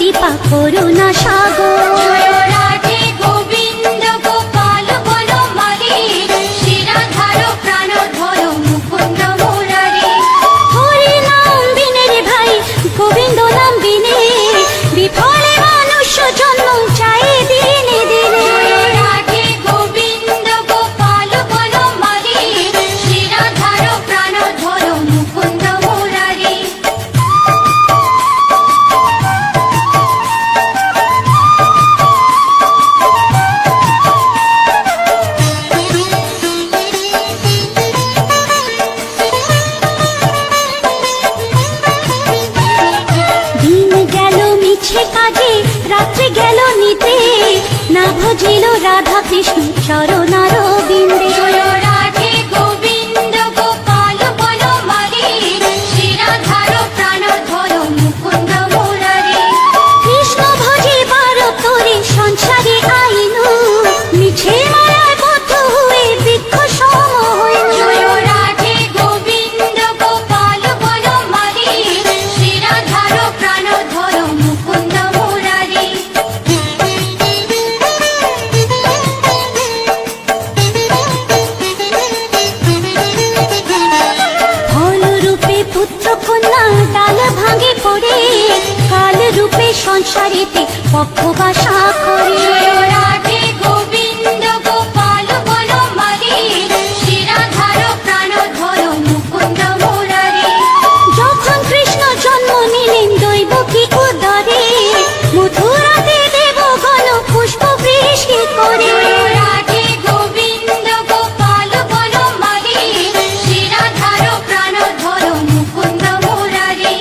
কৃপা করুণা সাগর। জয় রাধে গোবিন্দ গোপাল বনমালী, শ্রীরাধার প্রাণধর মুকুন্দ মুরারি। হরি নাম বিনে রে ভাই, গোবিন্দ নাম বিনে বিফলে মানুষ জন্ম চাই দিনে দিনে। জয় রাধে গোবিন্দ গোপাল বনমালী, শ্রীরাধার প্রাণধর মুকুন্দ মুরারি। দিন গেল মিছে কাজে, রাত্রে গেল নিতে, না ভজিল রাধা কৃষ্ণ চরণার বিন্দে। জয় রাধে গোবিন্দ গোপাল বনমালী, শ্রীরাধার প্রাণধর মুকুন্দ মুরারি। কৃষ্ণ ভজিবার তোরে সংসারে আইনু, মিছে মায়ায় বদ্ধ হয়ে বৃক্ষ সম হইনু। জয় রাধে গোবিন্দ গোপাল বনমালী, শ্রীরাধার প্রাণধর মুকুন্দ মুরারি। ফল রূপে পুত্র কন্যা ডাল ভাঙে পড়ে, কাল রূপে সংসারেতে পক্ষ বাসা করে। জয় রাধে গোবিন্দ গোপাল বনমালী, শ্রীরাধার প্রাণধর মুকুন্দ মুরারি। যখন কৃষ্ণ জন্ম নিলেন দৈবকী উদরে, মথুরাতে দেবগণ পুষ্প বৃষ্টি করে। জয় রাধে গোবিন্দ গোপাল বনমালী, শ্রীরাধার প্রাণধর মুকুন্দ মুরারি।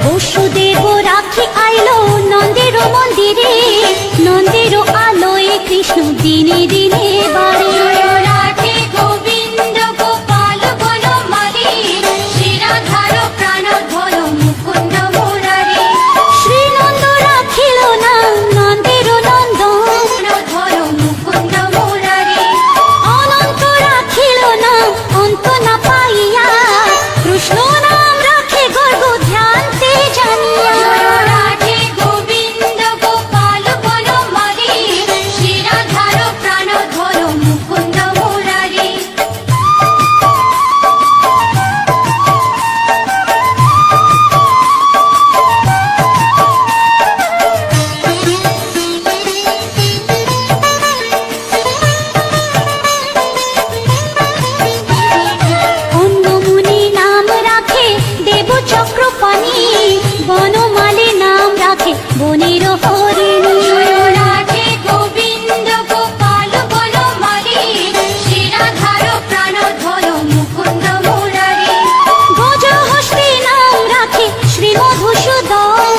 বসুদেব রাখি আইলো নন্দের মন্দিরে, নন্দের আলোয় কৃষ্ণ দিনে দিনে বাড়ে। জয় রাধে গোবিন্দ গোপাল বনমালী, শ্রীরাধার প্রাণধর মুকুন্দ মুরারি। শ্রীনন্দ রাখিল না নন্দের নন্দন, প্রাণধর মুকুন্দ মুরারি। অনন্ত রাখিল না অন্ত না পাইয়া, কৃষ্ণ নাম রাখে গর্ব ধ্যানতে জানিয়া। জয় রাধে গোবিন্দ গোপাল বনমালী, শ্রীরাধার প্রাণধর মুকুন্দ মুরারি। অন্নমুনি নাম রাখে দেব চক্রপাণি, বনমালী নাম রাখে বনের হরিণী। জয় রাধে গোবিন্দ গোপাল বনমালী, শ্রীরাধার প্রাণধর মুকুন্দ মুরারি। গজহস্তি নাম রাখে শ্রী মধুসূদন,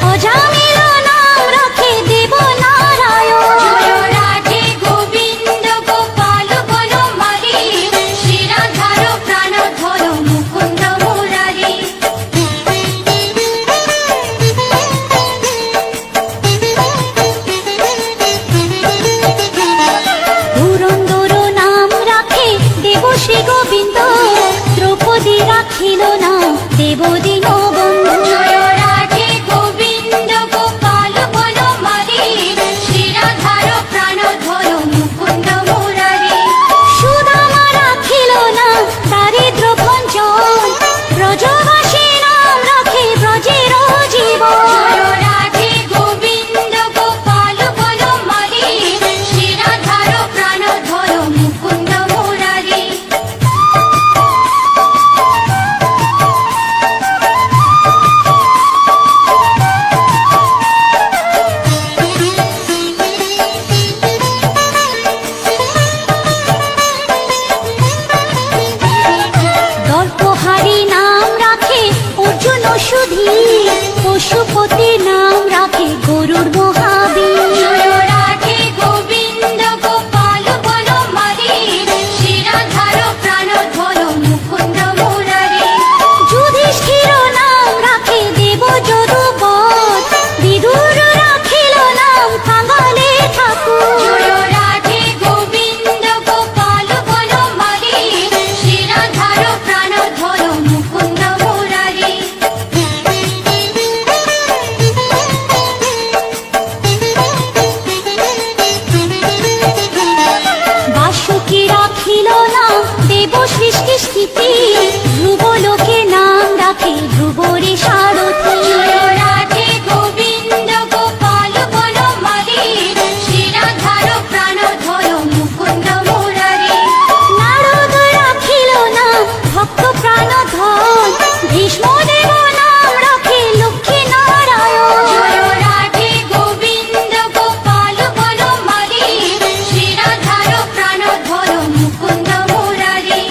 অজামিল নাম রাখে দেব নারায়ণ। জয় রাধে গোবিন্দ গোপাল বনমালী, শ্রীরাধার প্রাণধর মুকুন্দ মুরারি। ধুরন্ধর নাম রাখে দেব শ্রী গোবিন্দ, দ্রৌপদী রাখিল নাম দেব দীনবন্ধু। জয় রাধে গোবিন্দ গোপাল বনমালী, শ্রীরাধার প্রাণধর মুকুন্দ মুরারি। সুদামা রাখিল না দারিদ্র ভঞ্জন, ব্রজবাসী নাম রাখে ব্রজের জীবন। জয় রাধে গোবিন্দ গোপাল বনমালী, শ্রীরাধার প্রাণধর মুকুন্দ মুরারি। দেব সৃষ্টি স্থিতি, ধ্রুব লোকে নাম রাখে ধ্রুবরে সারথি। জয় রাধে গোবিন্দ গোপাল বনমালী, শিরাধার প্রাণধর মুকুন্দ মুরারি। নারদ রাখিল নাম ভক্ত প্রাণধন, ভীষ্ম দেব নাম রাখে লক্ষ্মী নারায়ণ। জয় রাধে গোবিন্দ গোপাল বনমালী, শিরাধার প্রাণধর মুকুন্দ মুরারি।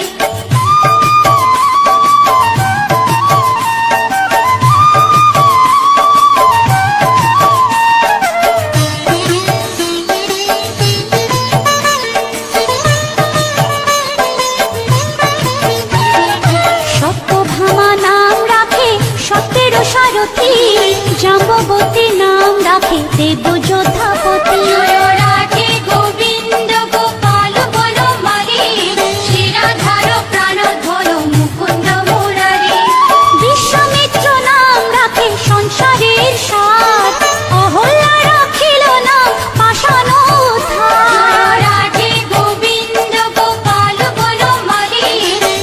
সত্যভামা নাম রাখে সত্যের সারথি, জাম্ববতী নাম রাখে দেব যোদ্ধাপতি। জয় রাধে গোবিন্দ গোপাল বনমালী, শিরাধার প্রাণধর মুকুন্দ মুরারি। বিশ্বামিত্র নাম রাখে সংসারের সার, অহল্যা রাখিল নাম পাষাণ উদ্ধার। জয় রাধে গোবিন্দ গোপাল বনমালী,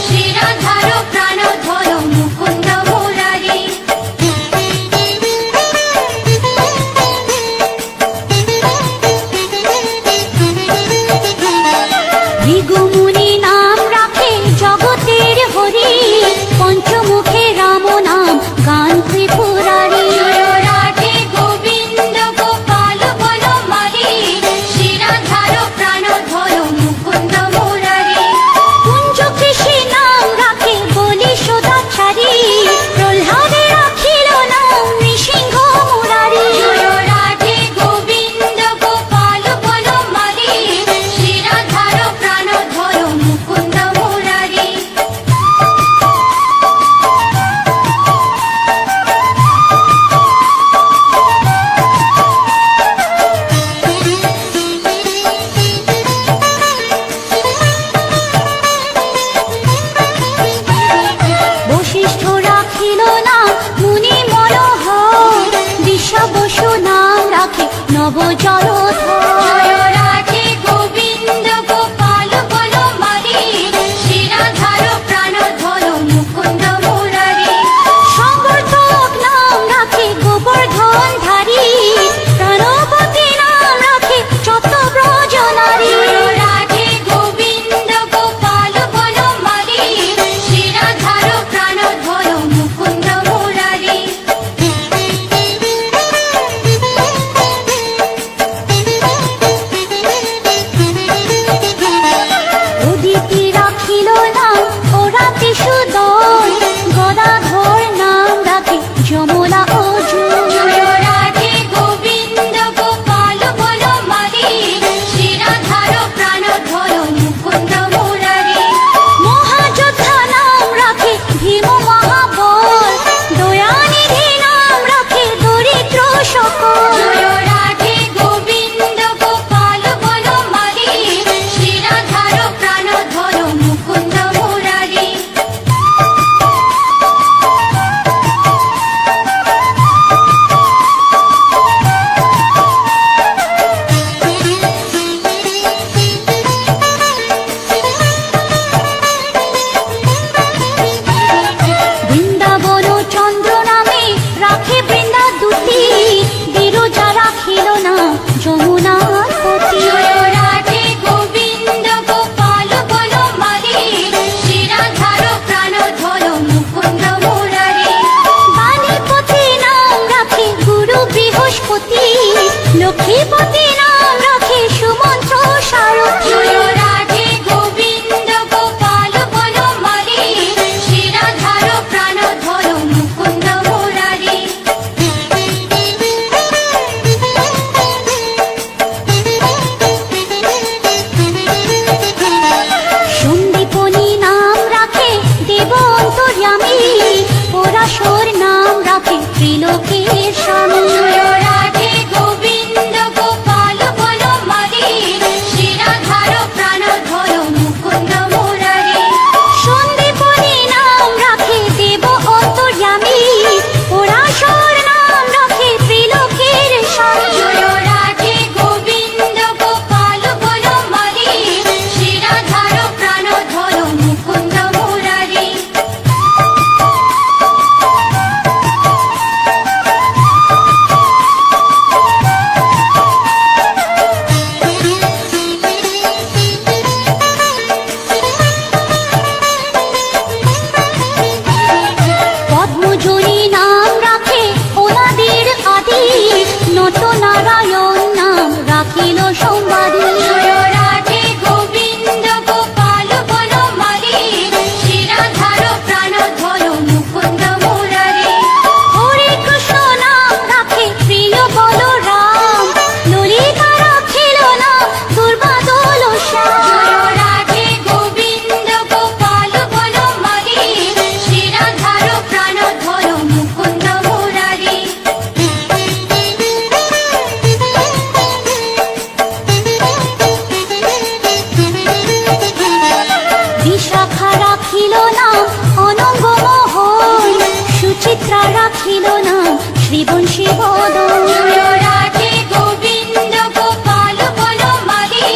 শিরাধার প্রাণধর মুকুন্দ মুরারি। ভৃগুমুনি নাম রাখে জগতের হরি, পঞ্চমুখে রাম নাম গান ত্রিপুরারি। জয় রাধে গোবিন্দ গোপাল বনমালী, শিরাধার প্রাণধর মুকুন্দ মুরারি। কুঞ্জ কৃষি নাম রাখে বলি সদাচারী, প্রহ্লাদে রাখিল নাম নৃসিংহ মুরারি। জয় রাধে গোবিন্দ গোপাল বনমালী, শিরাধার প্রাণধর মুকুন্দ মুরারি। বশিষ্ঠ রাখিল নাম মুনি মনোহর, বিশ্বাবসু নাম রাখে নব জলধর। জয় রাধে গোবিন্দ গোপাল বনমালী, শিরাধার প্রাণধর মুকুন্দ মুরারি। সংবর্ধক নাম রাখে গোবর্ধনধারী, প্রাণবতী নাম রাখে চত্রব্রজ নারী। জয় রাধে গোবিন্দ গোপাল বনমালী, শিরাধার প্রাণধর মুকুন্দ মুরারি। রাখিল নাম শ্রীবংশী বদন। জয় রাধে গোবিন্দ গোপাল বনমালী,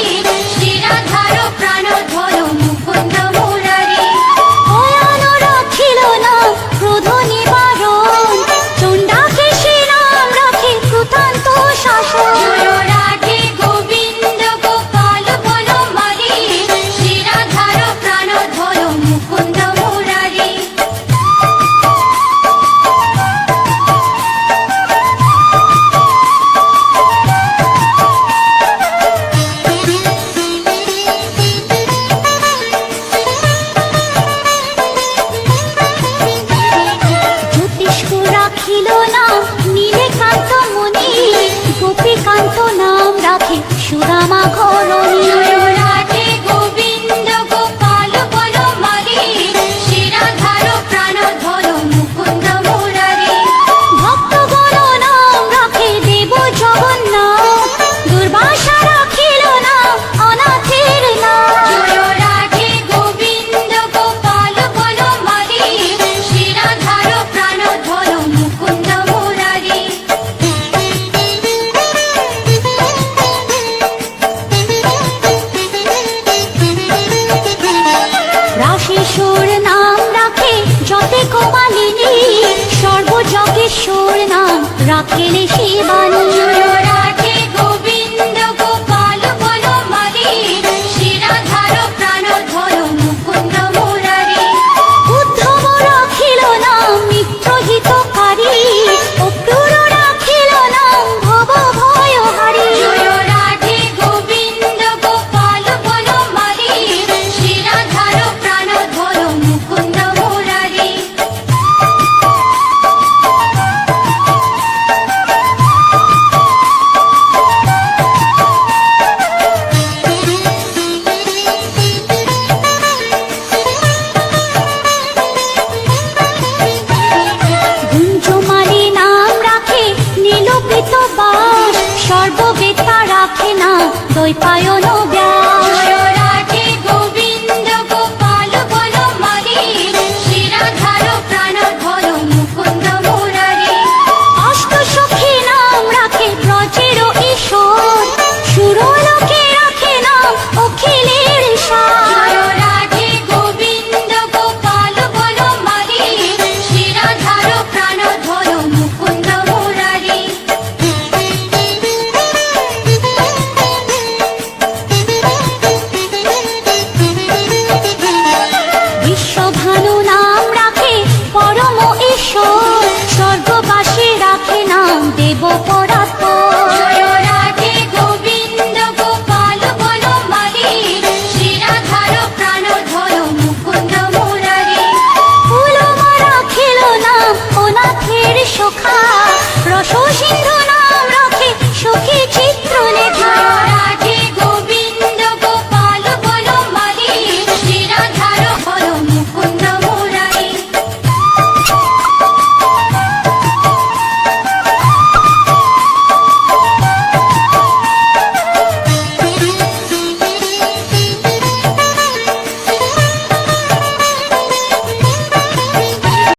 শ্রীরাধার প্রাণধর মুকুন্দ মুরারি। অয়ন রাখিল নাম ক্রোধ নিবারণ, চণ্ডাকেশী নাম রাখে কৃতান্ত শাসন। জয় রাধে গোবিন্দ গোপাল বনমালী, শ্রীরাধার প্রাণধর মুকুন্দ মুরারি। জ্যোতিষ্ক রাখিল নাম নীলকান্ত মণি, গোপীকান্ত নাম রাখে সুদামা ঘরণী। জয় রাধে গোবিন্দ গোপাল বনমালী, শ্রীরাধার প্রাণধর মুকুন্দ মুরারি। ভক্তগণ নাম রাখে দেব জগন্নাথ, দুর্বাসা রাখিল নাম অনাথের নাথ। জয় রাধে গোবিন্দ গোপাল বনমালী, শ্রীরাধার প্রাণধর মুকুন্দ মুরারি। রাশেশ্বর নাম রাখে যতে কমালিনী, সর্বযজ্ঞেশ্বর নাম রাখেলে